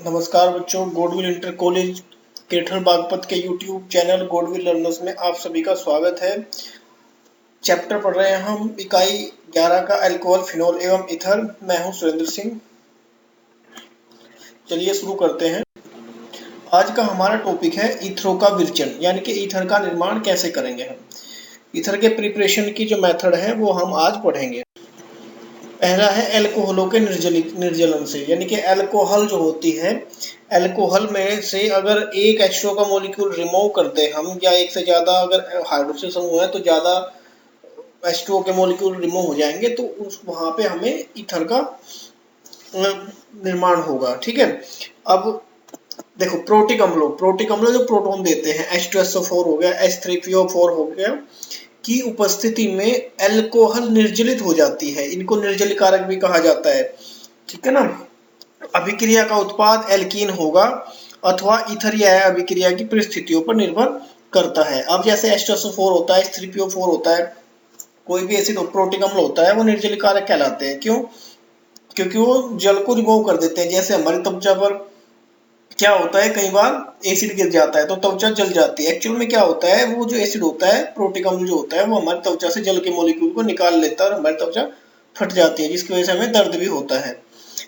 नमस्कार बच्चों, गॉडविल inter college केठर Baghpat के यूट्यूब चैनल गॉडविल लर्नर्स में आप सभी का स्वागत है। चैप्टर पढ़ रहे हैं हम इकाई 11 का अल्कोहल, फिनोल एवं ईथर। मैं हूं सुरेंद्र सिंह। चलिए शुरू करते हैं। आज का हमारा टॉपिक है ईथरों का विरचन, यानी कि ईथर का निर्माण कैसे करेंगे हम। ईथर के प्रिपरेशन की जो मेथड है वो हम आज पढ़ेंगे। पहला है अल्कोहलों के निर्जलन से, यानी कि अल्कोहल जो होती है, अल्कोहल में से अगर एक H2O का मॉलिक्यूल रिमूव कर दे हम, या एक से ज्यादा अगर हाइड्रोक्सिल समूह है तो ज्यादा H2O के मॉलिक्यूल रिमूव हो जाएंगे, तो उस वहां पे हमें ईथर का निर्माण होगा। ठीक है, अब देखो प्रोटिक अम्लों जो प्रोटॉन देते हैं, H2SO4 हो गया, H3PO4 हो गया, की उपस्थिति में अल्कोहल निर्जलित हो जाती है। इनको निर्जलीय कारक भी कहा जाता है। ठीक है ना। अभिक्रिया का उत्पाद एल्कीन होगा अथवा ईथर या अभिक्रिया की परिस्थितियों पर निर्भर करता है। अब जैसे H2SO4 होता है, H3PO4 होता है, कोई भी एसिड प्रोटिक अम्ल होता है, वो निर्जलीय कारक कहलाते हैं। क्यों? क्योंकि वो जल को रिमूव कर देते हैं। जैसे हमारी त्वचा पर क्या होता है, कई बार एसिड गिर जाता है तो त्वचा जल जाती है। एक्चुअल में क्या होता है, वो जो एसिड होता है, प्रोटिक अम्ल जो होता है, वो हमारी त्वचा से जल के मॉलिक्यूल को निकाल लेता है और हमारी त्वचा फट जाती है, जिसकी वजह से हमें दर्द भी होता है।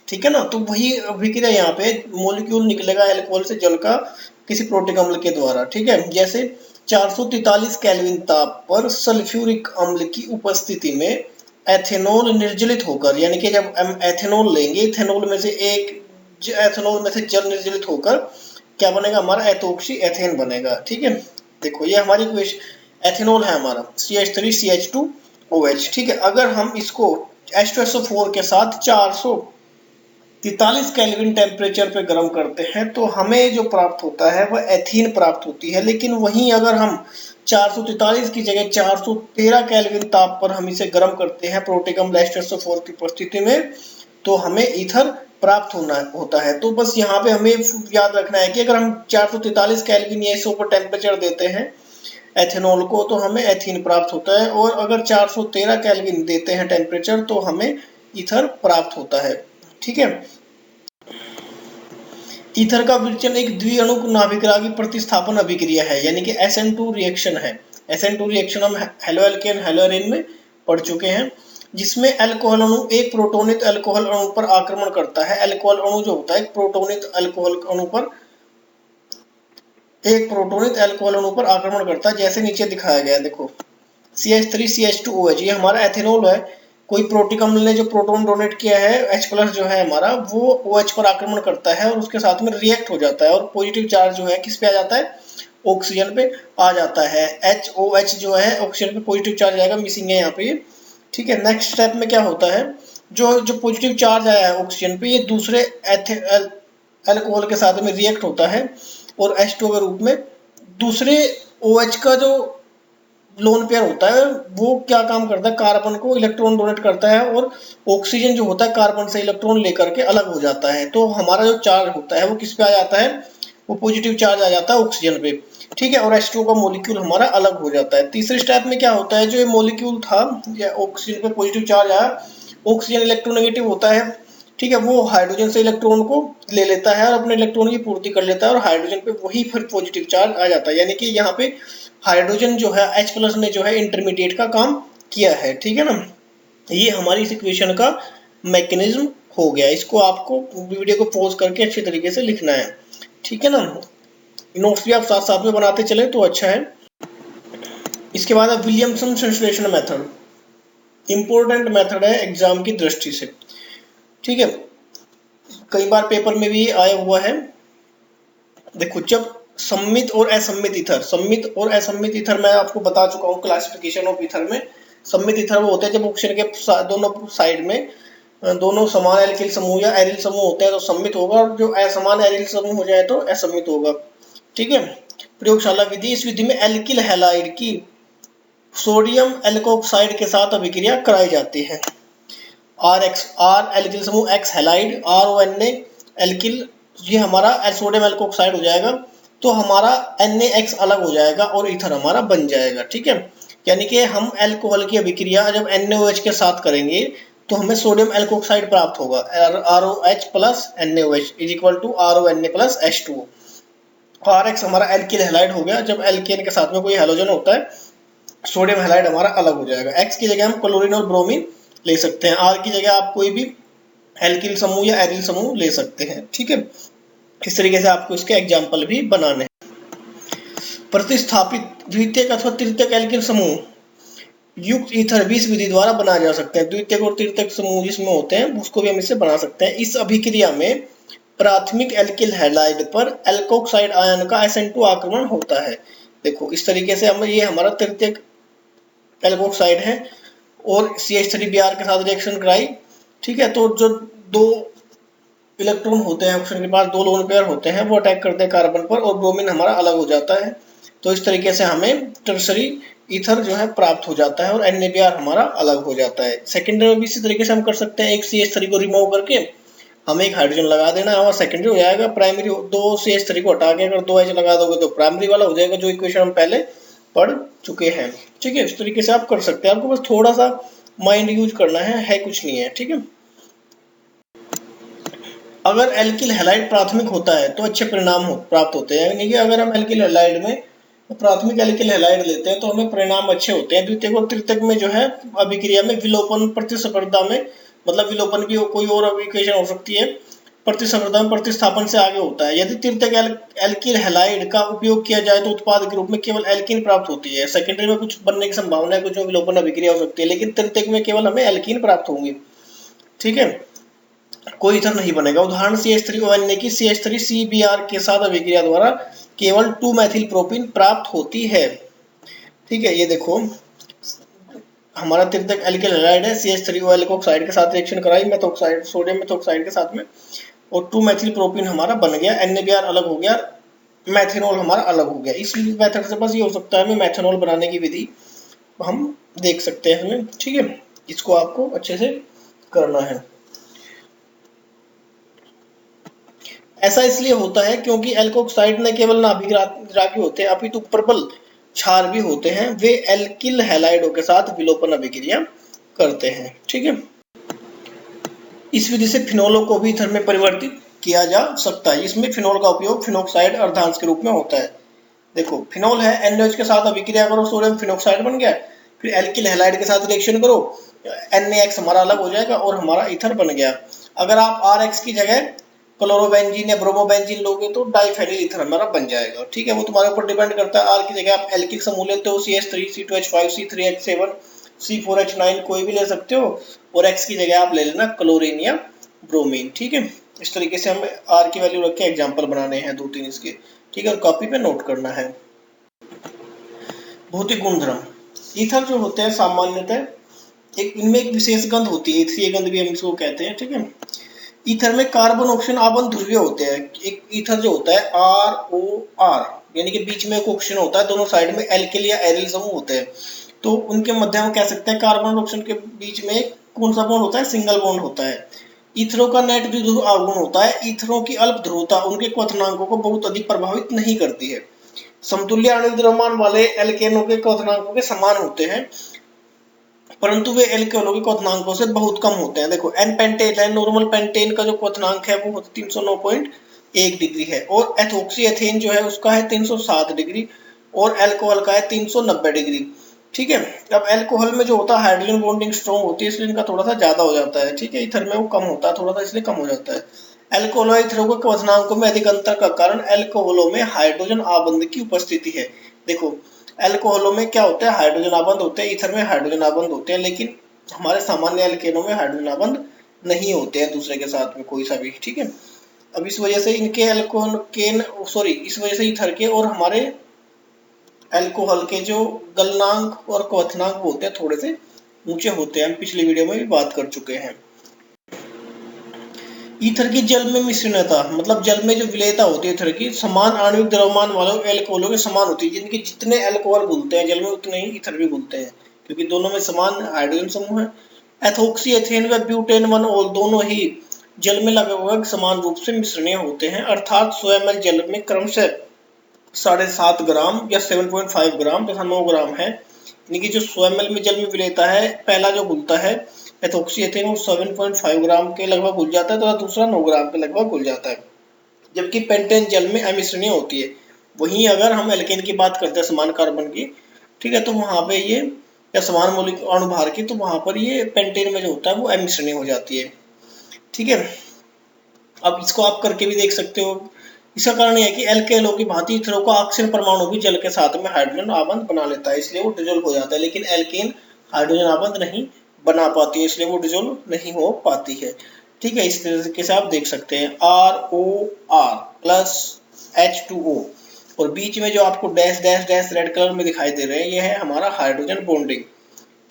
ठीक है ना। तो वही अभिक्रिया यहाँ पे मॉलिक्यूल निकलेगा अल्कोहल से जल का किसी प्रोटिक अम्ल के द्वारा। ठीक है, जैसे 443 केल्विन ताप पर सल्फ्यूरिक अम्ल की उपस्थिति में एथेनॉल निर्जलित होकर, यानी कि जब हम एथेनॉल लेंगे, एथेनॉल में से एथेनॉल में से जल निर्जलित होकर क्या बनेगा, हमारा एथोक्सी एथेन बनेगा। ठीक है, देखो ये हमारी एथेनॉल है हमारा CH3CH2OH। ठीक है, अगर हम इसको H2SO4 के साथ 443 केल्विन टेम्परेचर पे गर्म करते हैं तो हमें जो प्राप्त होता है वह एथीन प्राप्त होती है। लेकिन वहीं अगर हम 443 की जगह 413 केल्विन ताप पर हम इसे गर्म करते हैं प्रोटिक अम्ल H2SO4 की उपस्थिति में, तो हमें ईथर प्राप्त होता है। तो बस यहाँ पे हमें याद रखना है कि अगर हम 443 केल्विन या इससे ऊपर टेम्परेचर देते हैं एथेनॉल को, तो हमें एथीन प्राप्त होता है, और अगर 413 केल्विन देते हैं टेम्परेचर तो हमें ईथर प्राप्त होता है। ठीक है, ईथर का विरचन एक द्विअणुक नाभिकरा की प्रतिस्थापन अभिक्रिया है, यानी कि SN2 रिएक्शन है। SN2 रिएक्शन हम हेलोएल्केन हेलोएरिन में पढ़ चुके हैं, जिसमें अल्कोहल अणु एक प्रोटोनित अल्कोहल अणु पर आक्रमण करता है। अल्कोहल अणु जो होता है प्रोटोनित अल्कोहल अणु पर आक्रमण करता है, जैसे नीचे दिखाया गया है। देखो CH3CH2OH ये हमारा एथेनॉल है। कोई प्रोटिक अम्ल ने जो प्रोटॉन डोनेट किया है, H+ जो है हमारा, वो OH पर आक्रमण करता है और उसके साथ में रिएक्ट हो जाता है, और पॉजिटिव चार्ज जो है किस पे आ जाता है, ऑक्सीजन पे आ जाता है। HOH जो है ऑक्सीजन पे पॉजिटिव चार्ज आएगा, मिसिंग है यहाँ पे। ठीक है, नेक्स्ट स्टेप में क्या होता है, जो पॉजिटिव चार्ज आया है ऑक्सीजन पे, ये दूसरे अल्कोहल के साथ में रिएक्ट होता है और H2 के रूप में दूसरे OH का जो लोन पेयर होता है वो क्या काम करता है, कार्बन को इलेक्ट्रॉन डोनेट करता है, और ऑक्सीजन जो होता है कार्बन से इलेक्ट्रॉन लेकर के अलग हो जाता है। तो हमारा जो चार्ज होता है वो किस पे आ जाता है, वो पॉजिटिव चार्ज आ जाता है ऑक्सीजन पे। ठीक है, और H2 का मॉलिक्यूल हमारा अलग हो जाता है। तीसरे स्टेप में क्या होता है, जो ये मॉलिक्यूल था या ऑक्सीजन पे पॉजिटिव चार्ज आया, ऑक्सीजन इलेक्ट्रोनेगेटिव होता है। ठीक है, वो हाइड्रोजन से इलेक्ट्रॉन को ले लेता है और अपने इलेक्ट्रॉन की पूर्ति कर लेता है, और हाइड्रोजन पे वही फिर पॉजिटिव चार्ज आ जाता है। यानी कि यहाँ पे हाइड्रोजन जो है H+ ने जो है इंटरमीडिएट का काम किया है। ठीक है ना, ये हमारी इस इक्वेशन का मैकेनिज्म हो गया। इसको आपको वीडियो को पॉज करके अच्छे तरीके से लिखना है। ठीक है ना, नोट्स भी आप साथ साथ में बनाते चले तो अच्छा है। इसके बाद विलियमसन संश्लेषण मेथड, इंपॉर्टेंट मेथड है एग्जाम की दृष्टि से। ठीक है, कई बार पेपर में भी आया हुआ है। देखो, जब सम्मित और असम्मित ईथर मैं आपको बता चुका हूँ क्लासिफिकेशन ऑफ ईथर में। सम्मित ईथर वो होते हैं जब ऑक्सीजन के दोनों साइड में दोनों समान एल्किल समूह या एरिल समूह होते हैं तो सम्मित होगा, और जो असमान एरिल समूह हो जाए तो असम्मित होगा। ठीक है, प्रयोगशाला विधि, इस विधि में एल्किल हैलाइड की सोडियम एल्कोक्साइड के साथ अभिक्रिया कराई जाती है। R एल्किल समूह, X हैलाइड, RONA एल्किल, ये हमारा सोडियम एल्कोक्साइड हो जाएगा, तो हमारा NaX अलग हो जाएगा और ईथर हमारा बन जाएगा। ठीक है, यानी कि हम अल्कोहल की अभिक्रिया जब NaOH के साथ करेंगे तो हमें सोडियम एल्कोक्साइड प्राप्त होगा, ROH plus NaOH is equal to RONA plus H2O। RX हमारा एल्किल हैलाइड हो गया, जब एल्केन के साथ में कोई हैलोजन होता है सोडियम हैलाइड हमारा अलग हो जाएगा। X की जगह हम क्लोरीन और ब्रोमीन ले सकते हैं, R की जगह आप कोई भी एल्किल समूह या एरिल समूह ले सकते हैं, ठीक है। इस तरीके से आपको इसके एग्जाम्पल भी बनाने हैं। प्रतिस्थापित द्वितीयक अथवा तृतीयक एल्किल समूह युक्त ईथर भी इस विधि द्वारा बनाया जा सकते हैं। द्वितीयक और तृतीयक समूह जिसमें होते हैं उसको भी हम इससे बना सकते हैं। इस अभिक्रिया में प्राथमिक एल्किल हैलाइड पर एल्कोक्साइड आयन का SN2 आक्रमण होता है। देखो इस तरीके से हम, ये हमारा तृतीयक एल्कोक्साइड है और CH3Br के साथ रिएक्शन कराई, ठीक है। तो जो दो इलेक्ट्रॉन होते हैं ऑक्सीजन के पास, दो लोन पेयर होते हैं, वो अटैक करते हैं कार्बन पर और ब्रोमीन हमारा अलग हो जाता है। तो इस तरीके से हमें टर्सरी ईथर जो है प्राप्त हो जाता है और NaBr हमारा अलग हो जाता है। सेकेंडरी में भी इसी तरीके से हम कर सकते हैं, एक CH3 को रिमूव करके हमें एक हाइड्रोजन लगा देना है और सेकेंडरी हो जाएगा। प्राइमरी दो CH3 को हटा के अगर 2H लगा दोगे तो प्राइमरी वाला हो जाएगा, जो इक्वेशन हम पहले पढ़ चुके हैं, ठीक है। इस तरीके से आप कर सकते हैं, आपको बस थोड़ा सा माइंड यूज करना है कुछ नहीं है, ठीक है। अगर एल्किल हैलाइड प्राथमिक होता है तो अच्छे परिणाम प्राप्त होते हैं, यानी कि अगर हम एल्किल हैलाइड में प्राथमिक एल्किल हैलाइड लेते हैं तो हमें परिणाम अच्छे होते हैं। द्वितीयक और तृतीयक में जो है अभिक्रिया में विलोपन प्रतिस्पर्धा में, मतलब विलोपन भी कोई और इक्वेशन हो सकती है, प्रतिस्पर्धा में प्रतिस्थापन से आगे होता है। यदि तृतीयक एल्किल हैलाइड का उपयोग किया जाए तो उत्पाद के रूप में केवल एल्कीन प्राप्त होती है। सेकेंडरी में कुछ बनने की संभावना है, कुछ में विलोपन अभिक्रिया हो सकती है, लेकिन तृतीयक में केवल हमें एल्कीन प्राप्त होंगे, ठीक है, कोई ईथर नहीं बनेगा। उदाहरण CH3ONA की CH3CBr के साथ अभिक्रिया द्वारा केवल 2-मेथिल प्रोपीन प्राप्त होती है, ठीक है। ये देखो हमारा तृतीयक एल्किल हैलाइड है, CH3O एल्कोक्साइड के साथ रिएक्शन कराई मेथोक्साइड, सोडियम मेथोक्साइड के साथ में, और 2-मेथिल प्रोपीन हमारा बन गया, NaBr अलग हो गया, मैथेनॉल हमारा अलग हो गया। इस मेथड से बस ये हो सकता है, हमें मैथेनॉल बनाने की विधि हम देख सकते हैं हमें, ठीक है। इसको आपको अच्छे से करना है। ऐसा इसलिए होता है क्योंकि एल्कोक्साइड न केवल नाभिक होते हैं अपितु प्रबल क्षार भी होते हैं, वे एल्किल हैलाइडों के साथ विलोपन अभिक्रिया करते हैं, ठीक है। इस विधि से फिनोलों को भी ईथर में परिवर्तित किया जा सकता है। इसमें फिनोल का उपयोग फिनोक्साइड अर्धांश के रूप में होता है। देखो फिनोल है, NaOH के साथ अभिक्रिया करो, सोडियम फिनोक्साइड बन गया, फिर एल्किल हैलाइड के साथ रिएक्शन करो, NaX हमारा अलग हो जाएगा और हमारा ईथर बन गया। अगर आप RX की जगह क्लोरोबेंजीन या ब्रोमोबेंजीन लोगे तो डाइफेनिल ईथर हमारा बन जाएगा, ठीक है। वो तुम्हारे ऊपर डिपेंड करता है। R की जगह आप एल्किल समूह लेते हो, CH3, C2H5, C3H7, C4H9 कोई भी ले सकते हो, और X की जगह आप ले लेना क्लोरीन या ब्रोमीन, ठीक है। इस तरीके से हमें R की वैल्यू रख के एग्जाम्पल बनाने हैं 2-3 इसके, ठीक है, और कॉपी पे नोट करना है। भौतिक गुणधर्म ईथर जो होते हैं सामान्यतः इनमें एक विशेष गंध होती है, इथरीय गंध भी हम इसको कहते हैं, ठीक है। ईथर में कार्बन ऑक्सीजन आबंध ध्रुवीय होते हैं। एक ईथर जो होता है ROR, यानी कि बीच में एक ऑक्सीजन होता है, दोनों साइड में एल्किल या एरिल समूह होते हैं, तो उनके मध्य हम कह सकते हैं कार्बन और ऑक्सीजन के बीच में कौन सा बॉन्ड होता है, सिंगल बॉन्ड होता है। ईथरों का नेट द्विध्रुव आघूर्ण होता है। ईथरों की अल्प ध्रुवता उनके क्वथनांकों को बहुत अधिक प्रभावित नहीं करती है। समतुल्य आणविक द्रव्यमान वाले एल्केनों के क्वथनांकों के समान होते हैं, परंतु वे एल्कोहलों के क्वथनांकों से बहुत कम होते हैं। देखो एन पेंटेन है, नॉर्मल पेंटेन का जो क्वथनांक है वो 309.1 डिग्री है, और एथोक्सी एथेन जो है उसका है 307 डिग्री, और एल्कोहल का है 390 डिग्री, ठीक है। अब एल्कोहल में जो होता है हाइड्रोजन बॉन्डिंग स्ट्रॉन्ग होती है, इसलिए इनका थोड़ा सा ज्यादा हो जाता है, ठीक है। ईथर में वो कम होता है थोड़ा सा, इसलिए कम हो जाता है। एल्कोहल और ईथरों के क्वथनांकों में अधिक अंतर का कारण एल्कोहलों में हाइड्रोजन आबंध की उपस्थिति है। देखो एल्कोहलों में क्या होता है, हाइड्रोजन आबंध होते हैं, ईथर में हाइड्रोजन आबंध होते हैं, लेकिन हमारे सामान्य एल्केनों में हाइड्रोजन आबंध नहीं होते हैं दूसरे के साथ में कोई सा भी, ठीक है। अब इस वजह से इनके इस वजह से ईथर के और हमारे एल्कोहल के जो गलनांक और क्वथनांक होते हैं थोड़े से ऊंचे होते हैं, हम पिछली वीडियो में भी बात कर चुके हैं। ईथर की जल में मिश्रणता, मतलब जल में जो विलेयता होती है ईथर की, समान आणविक द्रव्यमान वाले एल्कोहलों के समान होती है। जिनके जितने एल्कोहल घुलते हैं जल में उतने ही ईथर भी घुलते हैं, क्योंकि दोनों में समान हाइड्रोजन समूह है। एथोक्सी एथेन व ब्यूटेन 1 ऑल दोनों ही जल में लगभग समान रूप से मिश्रणीय होते हैं, अर्थात 100 ml जल में क्रमशः 7.5 ग्राम या 7.5 ग्राम तथा 9 ग्राम है। यानी कि जो 100 ml में जल में विलेयता है, पहला जो घुलता है एथोक्सी एथेनॉल 7.5 ग्राम के लगभग घुल जाता है, तो दूसरा 9 ग्राम के लगभग घुल जाता है, जबकि पेंटेन जल में अमिश्रणीय होती है। वहीं अगर हम एल्केन की बात करते हैं समान कार्बन की, ठीक है, तो वहां पे ये या समान मौलिक अणुभार की, तो वहां पर ये पेंटेन में जो होता है वो अमिश्रणीय हो जाती है। ठीक है, अब इसको आप करके भी देख सकते हो। इसका कारण यह है कि एल्केनो की भांति इथेनो का ऑक्सीजन परमाणु भी जल के साथ में हाइड्रोजन आबंध बना लेता है, इसलिए वो डिजोल्व हो जाता है, लेकिन एल्केन हाइड्रोजन आबंध नहीं बना पाती है, इसलिए वो डिजोल्व नहीं हो पाती है। ठीक है, इस तरीके से आप देख सकते हैं ROR प्लस H2O, और बीच में जो आपको dash dash dash red colour में दिखाई दे रहे हैं, ये है हमारा हाइड्रोजन बॉन्डिंग।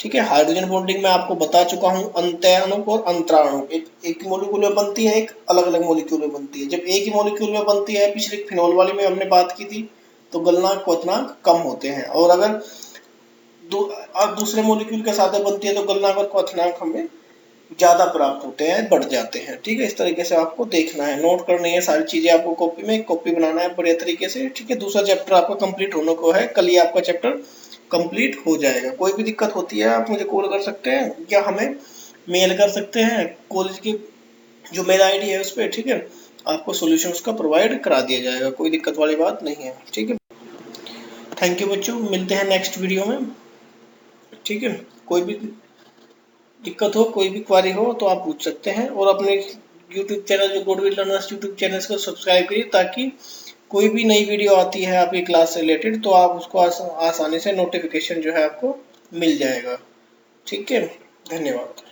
ठीक है, हाइड्रोजन बॉन्डिंग में आपको बता चुका हूं, अंतःअणु और अंतराणु एक मॉलिक्यूल में बनती है, एक अलग अलग मॉलिक्यूल में बनती है। जब एक ही मॉलिक्यूल में बनती है, पिछले फिनोल वाली में हमने बात की थी, तो गलनांक क्वथनांक कम होते हैं, और अगर दूसरे मॉलिक्यूल के साथ बनती है तो गलनांक और क्वथनांक हमें ज्यादा प्राप्त होते हैं, बढ़ जाते हैं। ठीक है, इस तरीके से आपको देखना है, नोट करनी है सारी चीजें आपको कॉपी में, कॉपी बनाना है बढ़िया तरीके से। ठीक है, दूसरा चैप्टर आपका कंप्लीट होने को है, कल ही आपका चैप्टर कंप्लीट हो जाएगा। कोई भी दिक्कत होती है आप मुझे कॉल कर सकते हैं या हमें मेल कर सकते हैं, कॉलेज की जो मेल आईडी है उस पर। ठीक है, आपको सॉल्यूशन उसका प्रोवाइड करा दिया जाएगा, कोई दिक्कत वाली बात नहीं है। ठीक है, थैंक यू बच्चों, मिलते हैं नेक्स्ट वीडियो में। ठीक है, कोई भी दिक्कत हो, कोई भी क्वारी हो तो आप पूछ सकते हैं, और अपने यूट्यूब चैनल जो गुडविल लर्नर्स यूट्यूब चैनल को सब्सक्राइब करिए, ताकि कोई भी नई वीडियो आती है आपकी क्लास से रिलेटेड तो आप उसको आसानी से नोटिफिकेशन जो है आपको मिल जाएगा। ठीक है, धन्यवाद।